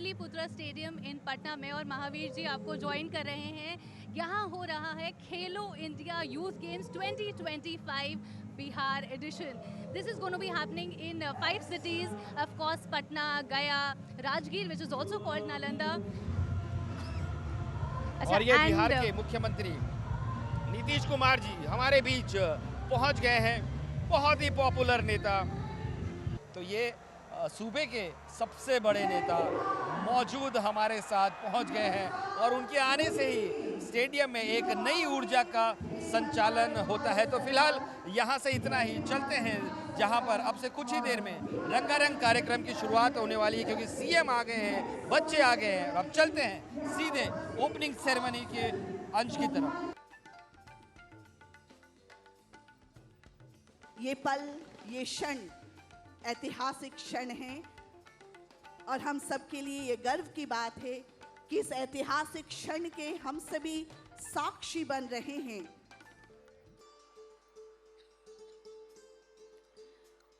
Pataliputra stadium इन पटना में और महावीर जी आपको ज्वाइन कर रहे हैं। यहाँ हो रहा है Khelo India Youth Games 2025 Bihar edition. This is going to be happening in 5 cities, of course Patna, Gaya, Rajgir, which is also called Nalanda. और ये बिहार के मुख्यमंत्री नीतीश कुमार जी हमारे बीच पहुंच गए हैं, बहुत ही पॉपुलर नेता। तो ये सूबे के सबसे बड़े नेता मौजूद हमारे साथ पहुंच गए हैं और उनके आने से ही स्टेडियम में एक नई ऊर्जा का संचालन होता है। तो फिलहाल यहाँ से इतना ही, चलते हैं जहाँ पर अब से कुछ ही देर में रंगारंग कार्यक्रम की शुरुआत होने वाली है, क्योंकि सीएम आ गए हैं, बच्चे आ गए हैं। अब चलते हैं सीधे ओपनिंग सेरेमनी के अंश की तरफ। ये पल, ये क्षण ऐतिहासिक क्षण है और हम सबके लिए ये गर्व की बात है कि इस ऐतिहासिक क्षण के हम सभी साक्षी बन रहे हैं।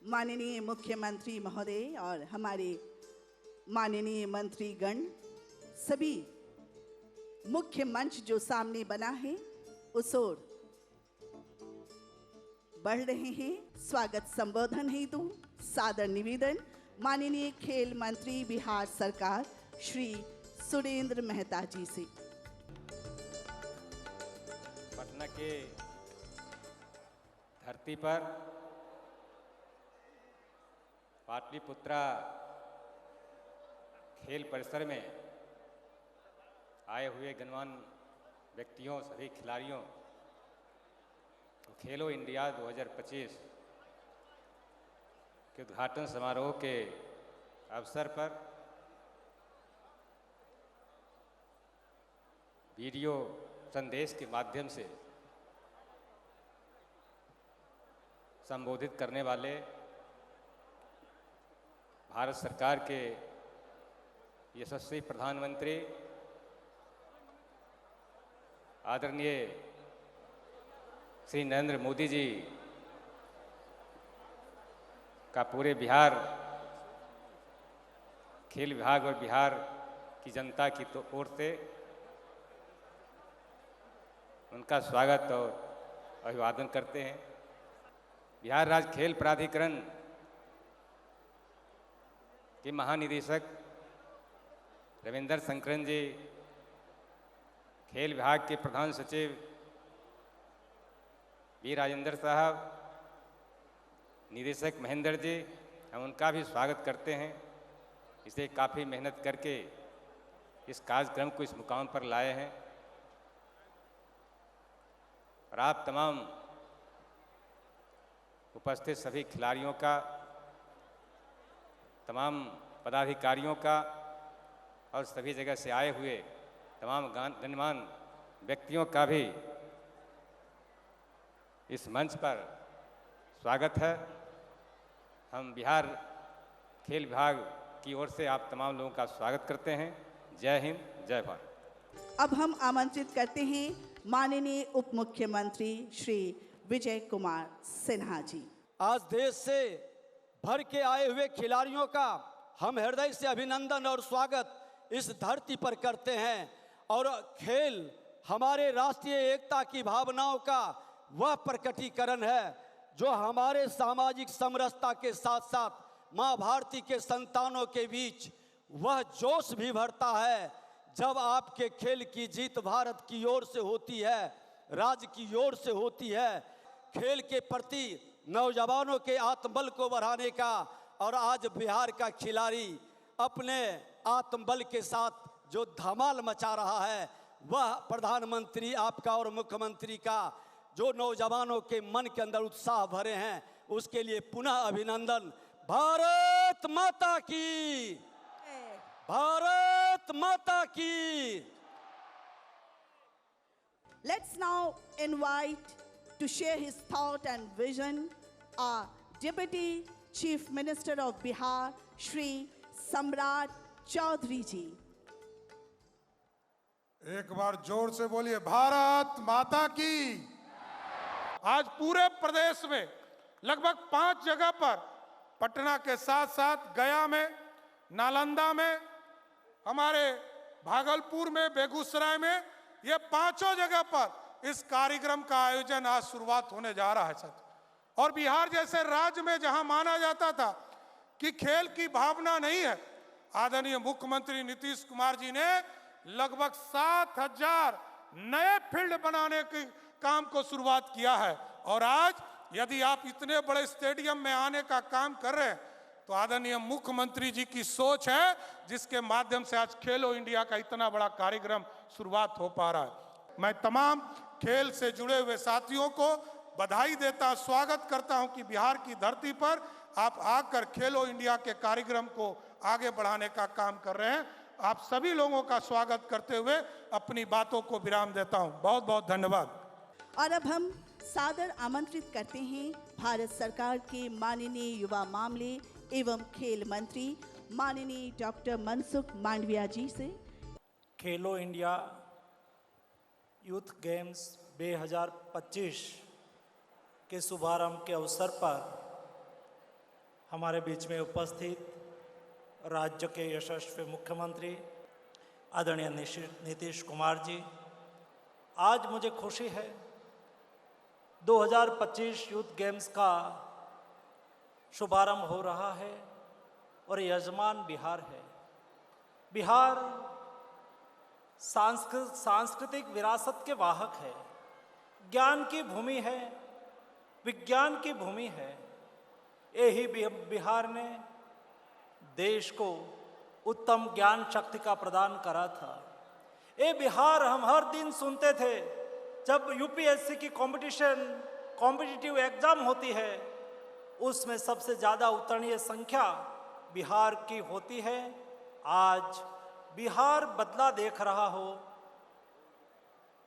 माननीय मुख्यमंत्री महोदय और हमारे माननीय मंत्रीगण, सभी मुख्य मंच जो सामने बना है उस ओर बढ़ रहे हैं। स्वागत संबोधन हेतु सादर निवेदन माननीय खेल मंत्री बिहार सरकार श्री सुरेंद्र मेहता जी से। पटना के धरती पर पाटलिपुत्रा खेल परिसर में आए हुए गणमान्य व्यक्तियों, सभी खिलाड़ियों, खेलो इंडिया 2025 के उद्घाटन समारोह के अवसर पर वीडियो संदेश के माध्यम से संबोधित करने वाले भारत सरकार के यशस्वी प्रधानमंत्री आदरणीय श्री नरेंद्र मोदी जी का पूरे बिहार खेल विभाग और बिहार की जनता की ओर से उनका स्वागत और अभिवादन करते हैं। बिहार राज्य खेल प्राधिकरण के महानिदेशक रविंदर संकरन जी, खेल विभाग के प्रधान सचिव बी राजेंद्र साहब, निदेशक महेंद्र जी, हम उनका भी स्वागत करते हैं। इसे काफ़ी मेहनत करके इस कार्यक्रम को इस मुकाम पर लाए हैं और आप तमाम उपस्थित सभी खिलाड़ियों का, तमाम पदाधिकारियों का और सभी जगह से आए हुए तमाम गणमान्य व्यक्तियों का भी इस मंच पर स्वागत है। हम बिहार खेल विभाग की ओर से आप तमाम लोगों का स्वागत करते हैं। जय हिंद, जय भारत। अब हम आमंत्रित करते हैं माननीय उप मुख्यमंत्री श्री विजय कुमार सिन्हा जी। आज देश से भर के आए हुए खिलाड़ियों का हम हृदय से अभिनंदन और स्वागत इस धरती पर करते हैं और खेल हमारे राष्ट्रीय एकता की भावनाओं का वह प्रकटीकरण है जो हमारे सामाजिक समरसता के साथ साथ माँ भारती के संतानों के बीच वह जोश भी भरता है जब आपके खेल की जीत भारत की ओर से होती है, राज्य की ओर से होती है। खेल के प्रति नौजवानों के आत्मबल को बढ़ाने का और आज बिहार का खिलाड़ी अपने आत्मबल के साथ जो धमाल मचा रहा है, वह प्रधानमंत्री आपका और मुख्यमंत्री का जो नौजवानों के मन के अंदर उत्साह भरे हैं, उसके लिए पुनः अभिनंदन। भारत माता की, भारत माता की। Let's now invite to share his thought and vision our Deputy Chief Minister of Bihar, Shri Samrat Chaudhary ji. एक बार जोर से बोलिए, भारत माता की। आज पूरे प्रदेश में लगभग 5 जगह पर, पटना के साथ साथ गया में, नालंदा में हमारे भागलपुर में, बेगूसराय में, ये पांचों जगह पर इस कार्यक्रम का आयोजन आज शुरुआत होने जा रहा है साथियों। और बिहार जैसे राज्य में जहां माना जाता था कि खेल की भावना नहीं है, आदरणीय मुख्यमंत्री नीतीश कुमार जी ने लगभग 7,000 नए फील्ड बनाने के काम को शुरुआत किया है। और आज यदि आप इतने बड़े स्टेडियम में आने का काम कर रहे हैं तो आदरणीय मुख्यमंत्री जी की सोच है, जिसके माध्यम से आज खेलो इंडिया का इतना बड़ा कार्यक्रम शुरुआत हो पा रहा है। मैं तमाम खेल से जुड़े हुए साथियों को बधाई देता, स्वागत करता हूं कि बिहार की धरती पर आप आकर खेलो इंडिया के कार्यक्रम को आगे बढ़ाने का काम कर रहे हैं। आप सभी लोगों का स्वागत करते हुए अपनी बातों को विराम देता हूं। बहुत बहुत धन्यवाद। और अब हम सादर आमंत्रित करते हैं भारत सरकार के माननीय युवा मामले एवं खेल मंत्री माननीय डॉक्टर मनसुख मांडविया जी से। खेलो इंडिया यूथ गेम्स 2025 के शुभारंभ के अवसर पर हमारे बीच में उपस्थित राज्य के यशस्वी मुख्यमंत्री आदरणीय नीतीश कुमार जी, आज मुझे खुशी है 2025 यूथ गेम्स का शुभारंभ हो रहा है और यजमान बिहार है। बिहार सांस्कृतिक विरासत के वाहक है, ज्ञान की भूमि है, विज्ञान की भूमि है। यही बिहार ने देश को उत्तम ज्ञान शक्ति का प्रदान करा था। ये बिहार हम हर दिन सुनते थे जब यूपीएससी की कॉम्पिटिटिव एग्जाम होती है, उसमें सबसे ज़्यादा उत्तीर्ण संख्या बिहार की होती है। आज बिहार बदला देख रहा हो।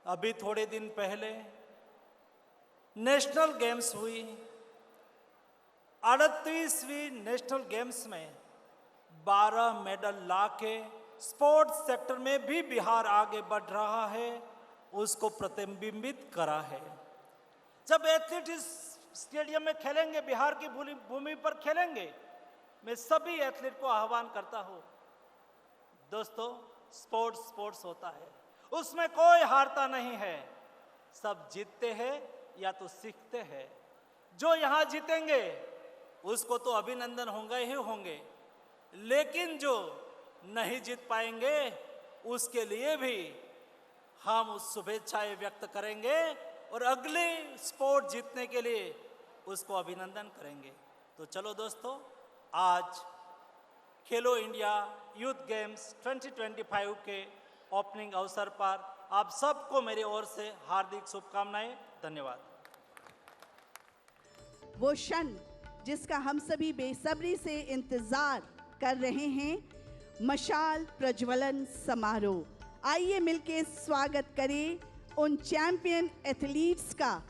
अभी थोड़े दिन पहले नेशनल गेम्स हुई, 38वीं नेशनल गेम्स में 12 मेडल लाके स्पोर्ट्स सेक्टर में भी बिहार आगे बढ़ रहा है, उसको प्रतिबिंबित करा है। जब एथलीट इस स्टेडियम में खेलेंगे, बिहार की भूमि पर खेलेंगे, मैं सभी एथलीट को आह्वान करता हूँ, दोस्तों स्पोर्ट्स होता है, उसमें कोई हारता नहीं है, सब जीतते हैं या तो सीखते हैं। जो यहाँ जीतेंगे उसको तो अभिनंदन होंगे ही होंगे, लेकिन जो नहीं जीत पाएंगे उसके लिए भी हम उस शुभेच्छाएं व्यक्त करेंगे और अगले स्पोर्ट जीतने के लिए उसको अभिनंदन करेंगे। तो चलो दोस्तों, आज खेलो इंडिया यूथ गेम्स 2025 के ओपनिंग अवसर पर आप सबको मेरी ओर से हार्दिक शुभकामनाएं। धन्यवाद। वो क्षण जिसका हम सभी बेसब्री से इंतजार कर रहे हैं, मशाल प्रज्वलन समारोह। आइए मिलके स्वागत करें उन चैंपियन एथलीट्स का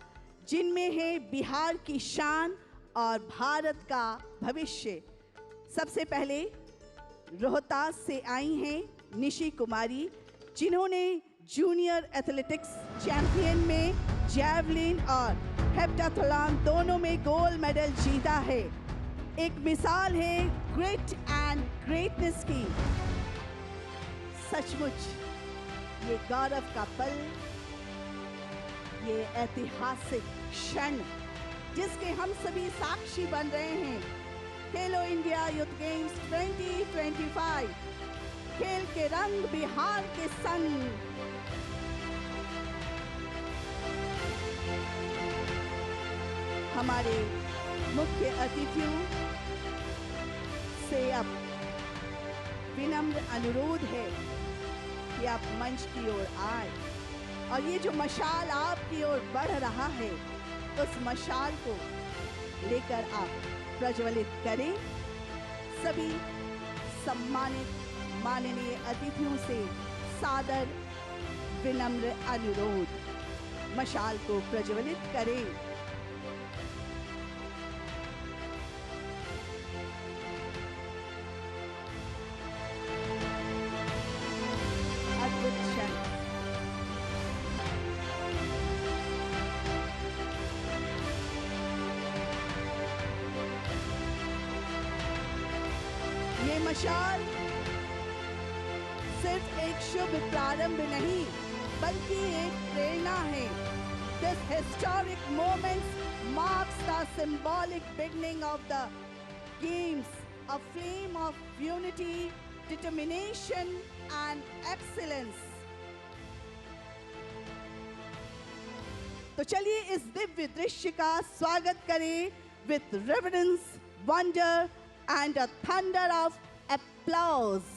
जिनमें है बिहार की शान और भारत का भविष्य। सबसे पहले रोहतास से आई हैं निशी कुमारी, जिन्होंने जूनियर एथलेटिक्स चैंपियन में जैवलिन और हेप्टाथलॉन दोनों में गोल्ड मेडल जीता है। एक मिसाल है ग्रेट एंड ग्रेटनेस की। सचमुच ये गौरव का पल, ये ऐतिहासिक क्षण जिसके हम सभी साक्षी बन रहे हैं। खेलो इंडिया यूथ गेम्स 2025, खेल के रंग बिहार के संग। हमारे मुख्य अतिथियों से अब विनम्र अनुरोध है कि आप मंच की ओर आए और ये जो मशाल आपकी ओर बढ़ रहा है, उस मशाल को लेकर आप प्रज्वलित करें। सभी सम्मानित माननीय अतिथियों से सादर विनम्र अनुरोध, मशाल को प्रज्वलित करें। अद्भुत क्षण। ये मशाल सिर्फ एक शुभ प्रारंभ नहीं बल्कि एक प्रेरणा है। This historic moment marks the symbolic beginning of the games, a flame of unity, determination and excellence. तो चलिए इस दिव्य दृश्य का स्वागत करें with reverence, wonder and a thunder of applause.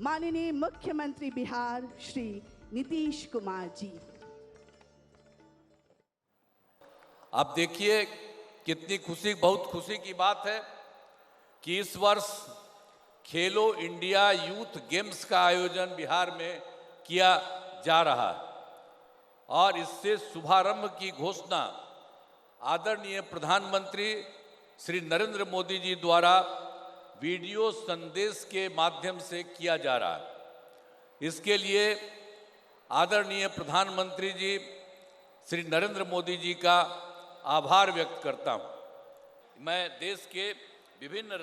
माननीय मुख्यमंत्री बिहार श्री नीतीश कुमार जी। आप देखिए कितनी खुशी, बहुत खुशी की बात है कि इस वर्ष खेलो इंडिया यूथ गेम्स का आयोजन बिहार में किया जा रहा है और इससे शुभारंभ की घोषणा आदरणीय प्रधानमंत्री श्री नरेंद्र मोदी जी द्वारा वीडियो संदेश के माध्यम से किया जा रहा है। इसके लिए आदरणीय प्रधानमंत्री जी श्री नरेंद्र मोदी जी का आभार व्यक्त करता हूं। मैं देश के विभिन्न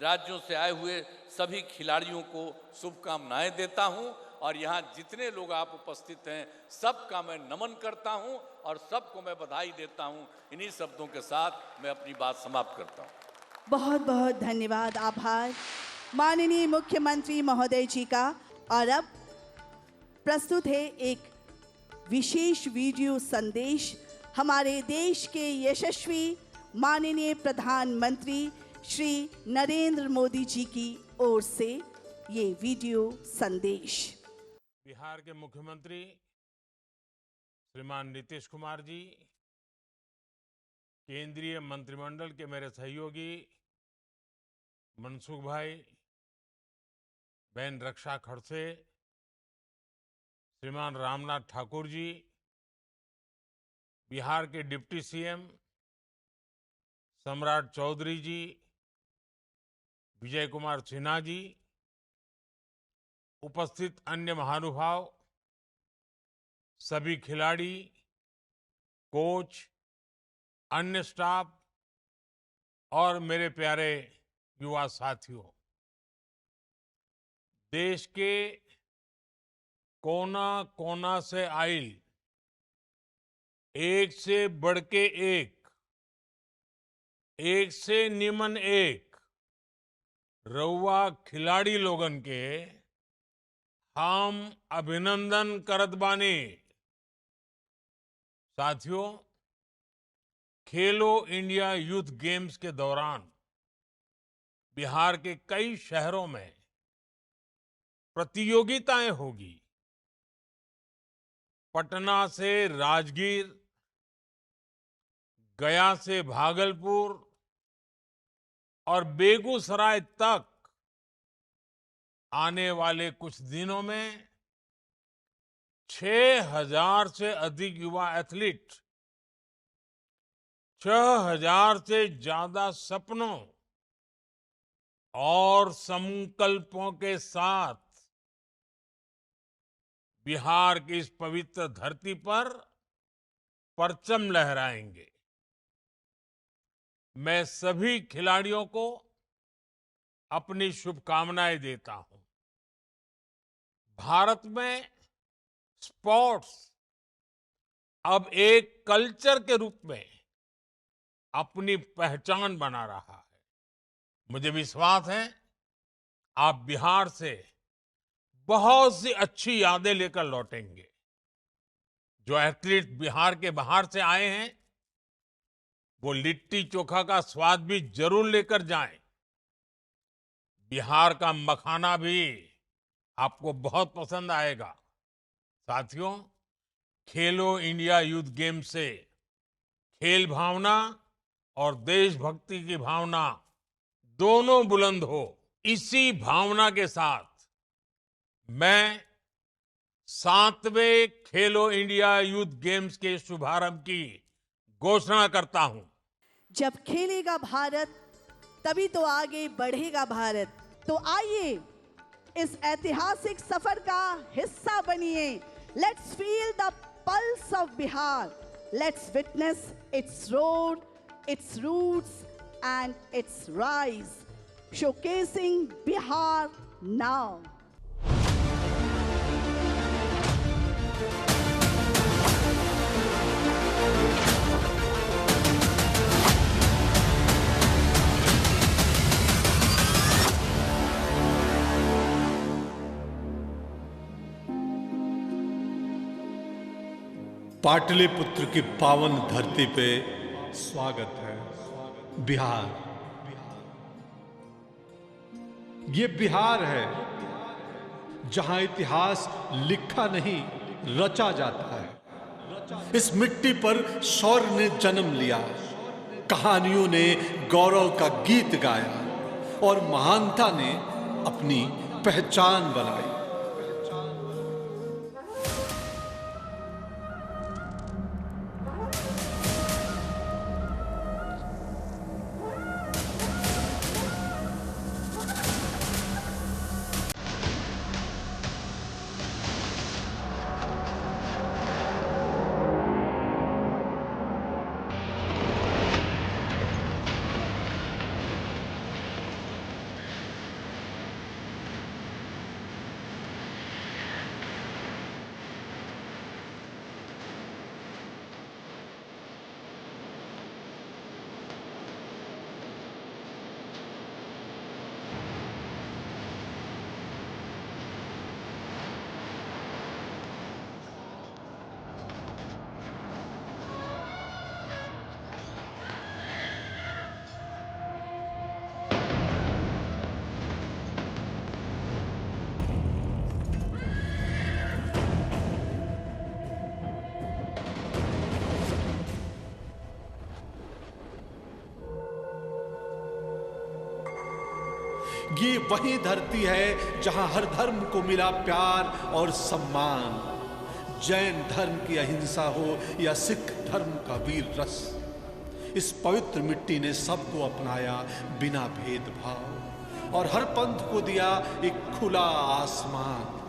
राज्यों से आए हुए सभी खिलाड़ियों को शुभकामनाएं देता हूं और यहाँ जितने लोग आप उपस्थित हैं सबका मैं नमन करता हूं और सबको मैं बधाई देता हूं। इन्हीं शब्दों के साथ मैं अपनी बात समाप्त करता हूं। बहुत बहुत धन्यवाद, आभार माननीय मुख्यमंत्री महोदय जी का। और अब प्रस्तुत है एक विशेष वीडियो संदेश हमारे देश के यशस्वी माननीय प्रधानमंत्री श्री नरेंद्र मोदी जी की ओर से ये वीडियो संदेश। बिहार के मुख्यमंत्री श्रीमान नीतीश कुमार जी, केंद्रीय मंत्रिमंडल के मेरे सहयोगी मनसुख भाई, बहन रक्षा खड़से, श्रीमान रामनाथ ठाकुर जी, बिहार के डिप्टी सीएम सम्राट चौधरी जी, विजय कुमार सिन्हा जी, उपस्थित अन्य महानुभाव, सभी खिलाड़ी, कोच, अन्य स्टाफ और मेरे प्यारे युवा साथियों, देश के कोना कोना से आइल एक से बढ़ के एक से निमन एक रउआ खिलाड़ी लोगन के हम अभिनंदन करत बानी। साथियों, खेलो इंडिया यूथ गेम्स के दौरान बिहार के कई शहरों में प्रतियोगिताएं होगी। पटना से राजगीर, गया से भागलपुर और बेगूसराय तक आने वाले कुछ दिनों में 6000 से अधिक युवा एथलीट 6000 से ज्यादा सपनों और संकल्पों के साथ बिहार की इस पवित्र धरती पर परचम लहराएंगे। मैं सभी खिलाड़ियों को अपनी शुभकामनाएं देता हूं। भारत में स्पोर्ट्स अब एक कल्चर के रूप में अपनी पहचान बना रहा है। मुझे विश्वास है आप बिहार से बहुत सी अच्छी यादें लेकर लौटेंगे। जो एथलीट बिहार के बाहर से आए हैं वो लिट्टी चोखा का स्वाद भी जरूर लेकर जाएं। बिहार का मखाना भी आपको बहुत पसंद आएगा। साथियों, खेलो इंडिया यूथ गेम्स से खेल भावना और देशभक्ति की भावना दोनों बुलंद हो, इसी भावना के साथ मैं 7वें खेलो इंडिया यूथ गेम्स के शुभारंभ की घोषणा करता हूं। जब खेलेगा भारत तभी तो आगे बढ़ेगा भारत। तो आइए इस ऐतिहासिक सफर का हिस्सा बनिए। Let's feel the pulse of Bihar. Let's witness its road, its roots and its rise, showcasing Bihar now. Pataliputra की पावन धरती पे स्वागत है। बिहार, ये बिहार है जहां इतिहास लिखा नहीं रचा जाता है। इस मिट्टी पर शौर्य ने जन्म लिया, कहानियों ने गौरव का गीत गाया और महानता ने अपनी पहचान बनाई। ये वही धरती है जहां हर धर्म को मिला प्यार और सम्मान। जैन धर्म की अहिंसा हो या सिख धर्म का वीर रस, इस पवित्र मिट्टी ने सबको अपनाया बिना भेदभाव और हर पंथ को दिया एक खुला आसमान।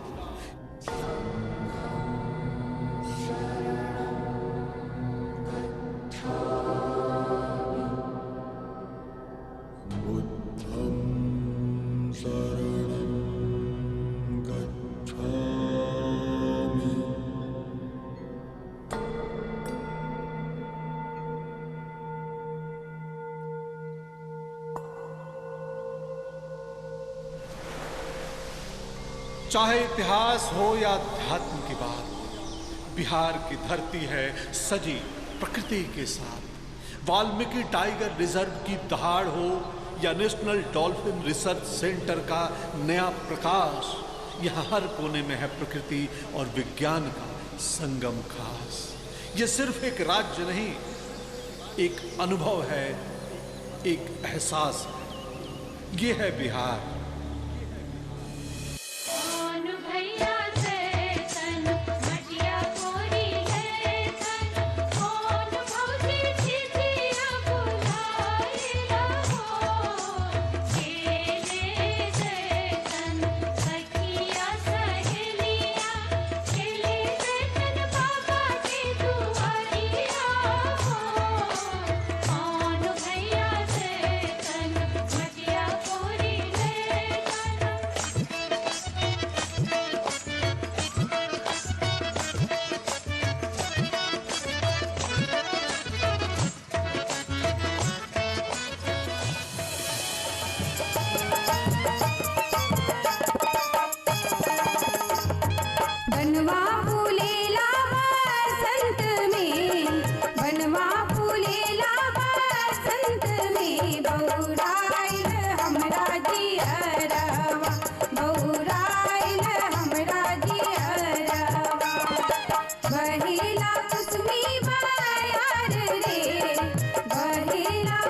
चाहे इतिहास हो या अध्यात्म की बात, बिहार की धरती है सजी प्रकृति के साथ। वाल्मीकि टाइगर रिजर्व की दहाड़ हो या नेशनल डॉल्फिन रिसर्च सेंटर का नया प्रकाश, यहाँ हर कोने में है प्रकृति और विज्ञान का संगम खास। ये सिर्फ एक राज्य नहीं, एक अनुभव है, एक एहसास है। ये है बिहार। बहेला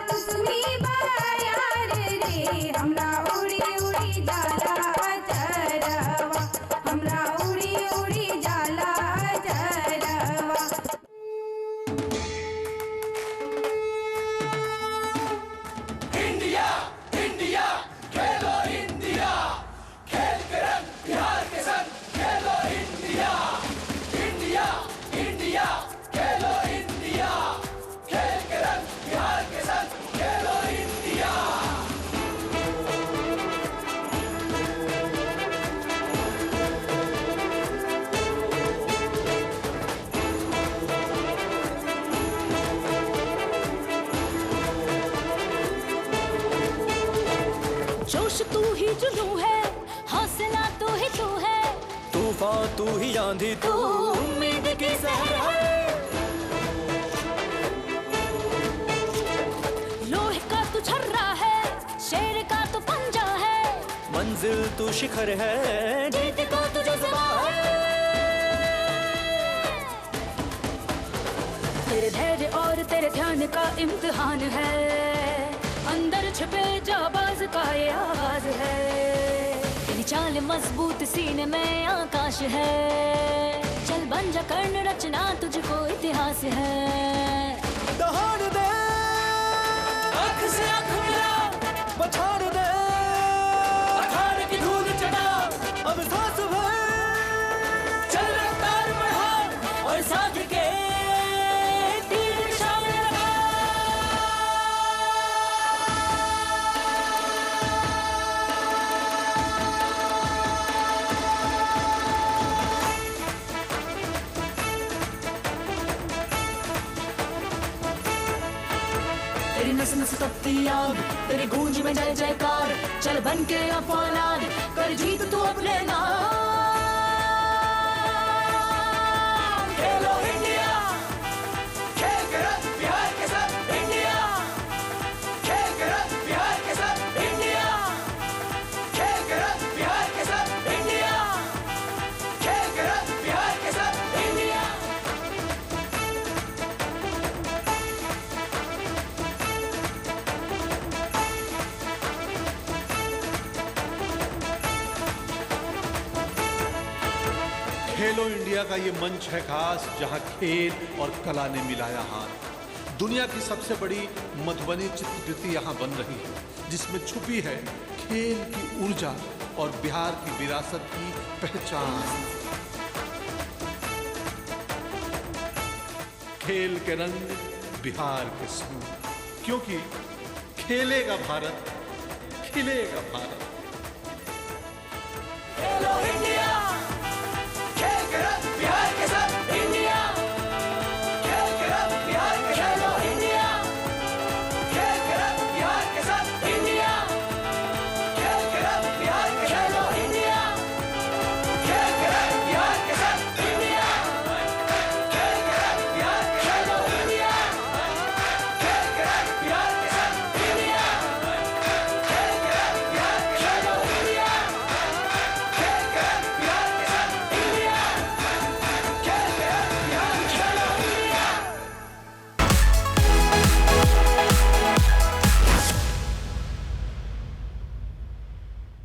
जोश तू ही जुनू है, हौसला तू ही तू है, तूफान तू ही आंधी तू उम्मीद की सहर है। लोहे का तू छर्रा है, शेर का तू पंजा है, मंजिल तू शिखर है, जीत को तू जज्बा है। तेरे धैर्य और तेरे ध्यान का इम्तिहान है, अंदर छुपे जाबाज का ये आवाज है। तेरी चाल मजबूत सीने में आकाश है, चल बन जा कर्ण रचना तुझको इतिहास है। दहाड़ दे आँख से आँख मिला, पछाड़ दे अखाड़े की धूल चढ़ा, अब सांस भर चल रफ्तार बढ़ा और साथ के तीर निशान लगा। तेरी नस नस तपती आग, तेरी गूंज में जय जयकार, चल बन के अफौलाद कर जीत तू अपने नाम। खेलो इंडिया, खेल के रंग बिहार के सब इंडिया, खेल के रंग बिहार के सब इंडिया, खेल के रंग बिहार के सब इंडिया, खेल के रंग बिहार के सब इंडिया। खेलो इंडिया का ये मंच है खास, जहां खेल और कला ने मिलाया हाथ। दुनिया की सबसे बड़ी मधुबनी चित्रकृति यहां बन रही है, जिसमें छुपी है खेल की ऊर्जा और बिहार की विरासत की पहचान। खेल के रंग बिहार के सूर, क्योंकि खेलेगा भारत, खिलेगा भारत। खेलो इंडिया।